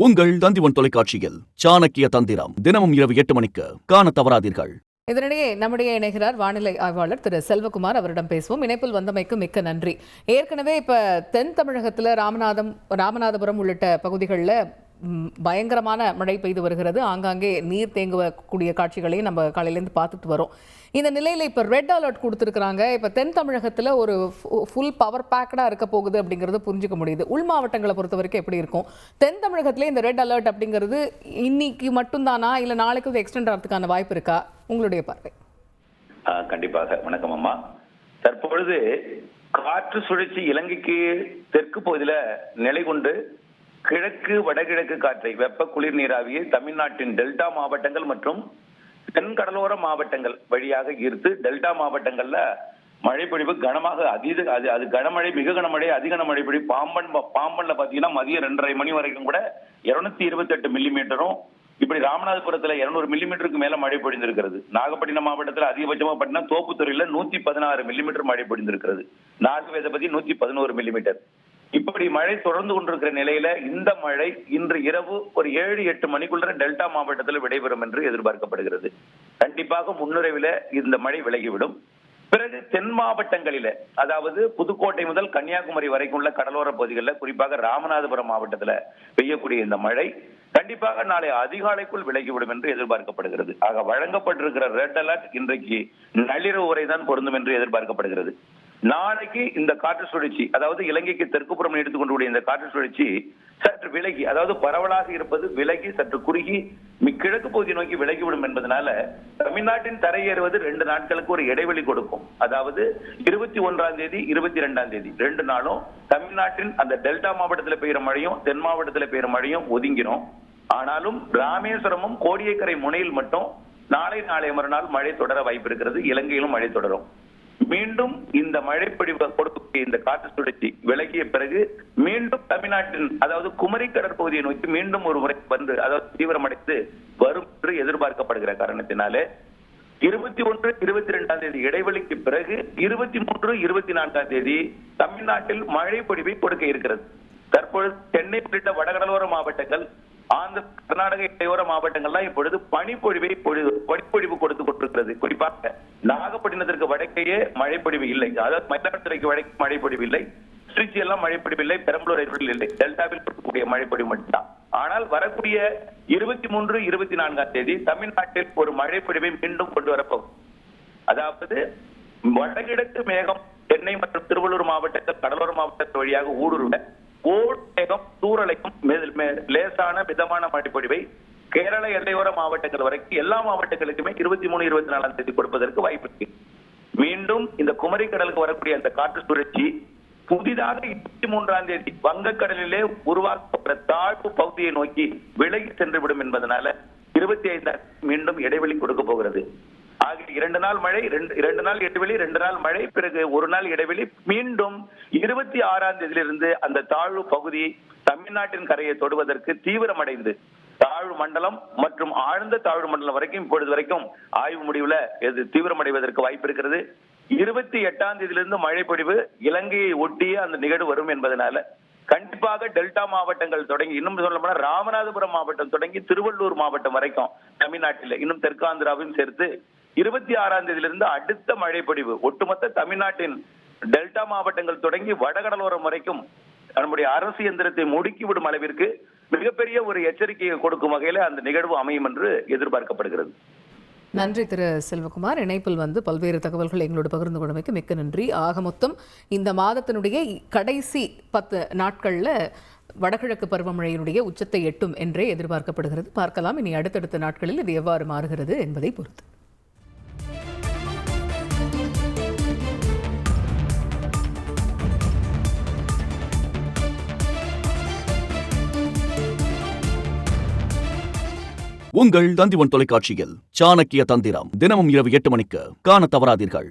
உங்கள் தந்திவன் தொலைக்காட்சியில் சாணக்கிய தந்திரம் தினமும் இரவு 8 மணிக்கு காண தவறாதீர்கள். இதனிடையே நம்முடைய இணைகிறார் வானிலை ஆய்வாளர் திரு செல்வகுமார். அவரிடம் பேசுவோம். இணைப்பில் வந்தமைக்கு மிக்க நன்றி. ஏற்கனவே இப்ப தென் தமிழகத்துல ராமநாதபுரம் உள்ளிட்ட பகுதிகளில் பயங்கரமான மழை பெய்து வருகிறது. ஆங்காங்கே நீர் தேங்கக்கூடிய காட்சிகளையும் நம்ம காலையிலேருந்து பார்த்துட்டு வரோம். இந்த நிலையில் இப்போ ரெட் அலர்ட் கொடுத்துருக்குறாங்க. இப்போ தென் தமிழகத்தில் ஒரு ஃபுல் பவர் பேக்கடாக இருக்க போகுது அப்படிங்கிறது புரிஞ்சுக்க முடியுது. உள் மாவட்டங்களை பொறுத்த வரைக்கும் எப்படி இருக்கும்? தென் தமிழகத்திலே இந்த ரெட் அலர்ட் அப்படிங்கிறது இன்னைக்கு மட்டும்தானா, இல்லை நாளைக்கு எக்ஸ்டெண்ட் ஆகிறதுக்கான வாய்ப்பு இருக்கா? உங்களுடைய பார்வை. கண்டிப்பாக. வணக்கம் அம்மா. தற்பொழுது காற்று சுழற்சி இலங்கைக்கு தெற்கு பகுதியில் நிலை கொண்டு கிழக்கு வடகிழக்கு காற்றை வெப்ப குளிர் நீராவியை தமிழ்நாட்டின் டெல்டா மாவட்டங்கள் மற்றும் தென் கடலோர மாவட்டங்கள் வழியாக ஈர்த்து டெல்டா மாவட்டங்கள்ல மழைப்பொழிவு கனமாக அது கனமழை, மிக கனமழை, அதிகன மழைப்பொழி. பாம்பன்ல பாத்தீங்கன்னா மதியம் 2:30 மணி வரைக்கும் கூட 228 மில்லிமீட்டரும், இப்படி ராமநாதபுரத்துல 200 மில்லிமீட்டருக்கு மேல மழை பொழிந்திருக்கிறது. நாகப்பட்டினம் மாவட்டத்தில் அதிகபட்சமா பாத்தீங்கன்னா தோப்புத்துறையில 116 மில்லிமீட்டர் மழை பொழிந்திருக்கிறது. நாகவேதபதி 111 மில்லிமீட்டர். இப்படி மழை தொடர்ந்து கொண்டிருக்கிற நிலையில இந்த மழை இன்று இரவு ஒரு 7-8 மணிக்குள்ள டெல்டா மாவட்டத்தில் விடைபெறும் என்று எதிர்பார்க்கப்படுகிறது. கண்டிப்பாக முன்னுரைவில இந்த மழை விலகிவிடும். பிறகு தென் மாவட்டங்களில, அதாவது புதுக்கோட்டை முதல் கன்னியாகுமரி வரைக்கும் உள்ள கடலோர பகுதிகளில், குறிப்பாக ராமநாதபுரம் மாவட்டத்துல பெய்யக்கூடிய இந்த மழை கண்டிப்பாக நாளை அதிகாலைக்குள் விலகிவிடும் என்று எதிர்பார்க்கப்படுகிறது. ஆக வழங்கப்பட்டிருக்கிற ரெட் அலர்ட் இன்றைக்கு நள்ளிரவு வரைதான் பொருந்தும் என்று எதிர்பார்க்கப்படுகிறது. நாளைக்கு இந்த காற்று சுழற்சி, அதாவது இலங்கைக்கு தெற்குப்புறம் எடுத்துக்கொண்டு இந்த காற்று சுழற்சி சற்று விலகி, அதாவது பரவலாக இருப்பது விலகி சற்று குறுகி கிழக்கு பகுதி நோக்கி விலகிவிடும் என்பதனால தமிழ்நாட்டின் தரையேறுவது 2 நாட்களுக்கு ஒரு இடைவெளி கொடுக்கும். அதாவது 21ஆம் தேதி 22ஆம் தேதி 2 நாளும் தமிழ்நாட்டின் அந்த டெல்டா மாவட்டத்தில் பெய்கிற மழையும் தென் மாவட்டத்தில் பெய்கிற மழையும் ஒதுங்கிடும். ஆனாலும் ராமேஸ்வரமும் கோடியக்கரை முனையில் மட்டும் நாளை மறுநாள் மழை தொடர வாய்ப்பு இருக்கிறது. இலங்கையிலும் மழை தொடரும். மீண்டும் இந்த மழைப்பொழிவு கொடுக்கக்கூடிய இந்த காற்று சுழற்சி விலகிய பிறகு மீண்டும் தமிழ்நாட்டின், அதாவது குமரி கடற்பகுதியை நோக்கி மீண்டும் ஒரு முறை வந்து, அதாவது தீவிரமடைந்து வரும் என்று எதிர்பார்க்கப்படுகிற காரணத்தினாலே 21, 22ஆம் தேதி இடைவெளிக்கு பிறகு 23, 24ஆம் தேதி தமிழ்நாட்டில் மழை பொழிவை கொடுக்க இருக்கிறது. தற்பொழுது சென்னை உள்ளிட்ட வடகடலோர மாவட்டங்கள், ஆந்திர கர்நாடக இடையோர மாவட்டங்கள்லாம் இப்பொழுது பனிப்பொழிவு கொடுத்து கொண்டிருக்கிறது. குறிப்பாக நாகப்பட்டினத்திற்கு வடக்கையே மழைப்பொழிவு இல்லை, அதாவது மயிலாடுதுறைக்கு வடக்கு மழைப்பொழிவு இல்லை, திருச்சி எல்லாம் மழைப்பொழிவு இல்லை, பெரம்பலூர் இல்லை, டெல்டாவில் கொடுக்கக்கூடிய மழைப்பொழிவு மட்டும்தான். ஆனால் வரக்கூடிய 23, 24ஆம் தேதி தமிழ்நாட்டில் ஒரு மழைப்பொழிவை மீண்டும் கொண்டு வரப்போகும். அதாவது வடகிழக்கு மேகம் சென்னை மற்றும் திருவள்ளூர் மாவட்டத்தில் கடலோர மாவட்டத்து வழியாக ஊடுருவ மேகம் தூரலைக்கும் லேசான மிதமான மழைப்பொழிவை கேரள எல்லையோர மாவட்டங்கள் வரைக்கும் எல்லா மாவட்டங்களுக்குமே 23, 24ஆம் தேதி கொடுப்பதற்கு வாய்ப்பு இருக்கு. மீண்டும் இந்த குமரி கடலுக்கு வரக்கூடிய அந்த காற்று சுழற்சி புதிதாக 23ஆம் தேதி வங்கக்கடலிலே உருவாக்கப்படுற தாழ்வு பகுதியை நோக்கி விலகி சென்று விடும் என்பதனால 25ஆம் மீண்டும் இடைவெளி கொடுக்க போகிறது. ஆக 2 நாள் மழை, 2 நாள் இடைவெளி, 2 நாள் மழை, பிறகு 1 நாள் இடைவெளி. மீண்டும் 26ஆம் தேதியிலிருந்து அந்த தாழ்வு பகுதி தமிழ்நாட்டின் கரையை தொடுவதற்கு தீவிரமடைந்து தாழ்வு மண்டலம் மற்றும் ஆழ்ந்த தாழ்வு மண்டலம் வரைக்கும் இப்பொழுது வரைக்கும் ஆய்வு முடிவுல தீவிரமடைவதற்கு வாய்ப்பு இருக்கிறது. 28ஆம் தேதியிலிருந்து மழைப்பொழிவு இலங்கையை ஒட்டிய அந்த நிகழ்வு வரும் என்பதனால கண்டிப்பாக டெல்டா மாவட்டங்கள் தொடங்கி, இன்னும் சொல்ல போனா ராமநாதபுரம் மாவட்டம் தொடங்கி திருவள்ளூர் மாவட்டம் வரைக்கும் தமிழ்நாட்டில், இன்னும் தெற்காந்திராவையும் சேர்த்து 26ஆம் தேதியிலிருந்து அடுத்த மழைப்பொழிவு ஒட்டுமொத்த தமிழ்நாட்டின் டெல்டா மாவட்டங்கள் தொடங்கி வடகடலோரம் வரைக்கும் நம்முடைய அரசு எந்திரத்தை முடுக்கிவிடும் அளவிற்கு மிகப்பெரிய ஒரு எச்சரிக்கையை கொடுக்கும் வகையில அந்த நிகழ்வு அமையும் என்று எதிர்பார்க்கப்படுகிறது. நன்றி திரு செல்வகுமார். இணைப்பில் வந்து பல்வேறு தகவல்கள் எங்களோட பகிர்ந்து கொண்டமைக்கு மிக்க நன்றி. ஆக மொத்தம் இந்த மாதத்தினுடைய கடைசி 10 நாட்கள்ல வடகிழக்கு பருவமழையினுடைய உச்சத்தை எட்டும் என்றே எதிர்பார்க்கப்படுகிறது. பார்க்கலாம் இனி அடுத்தடுத்த நாட்களில் இது எவ்வாறு மாறுகிறது என்பதை பொறுத்து. உங்கள் தந்திவன் தொலைக்காட்சியில் சாணக்கிய தந்திரம் தினமும் இரவு 8 மணிக்கு காண தவறாதீர்கள்.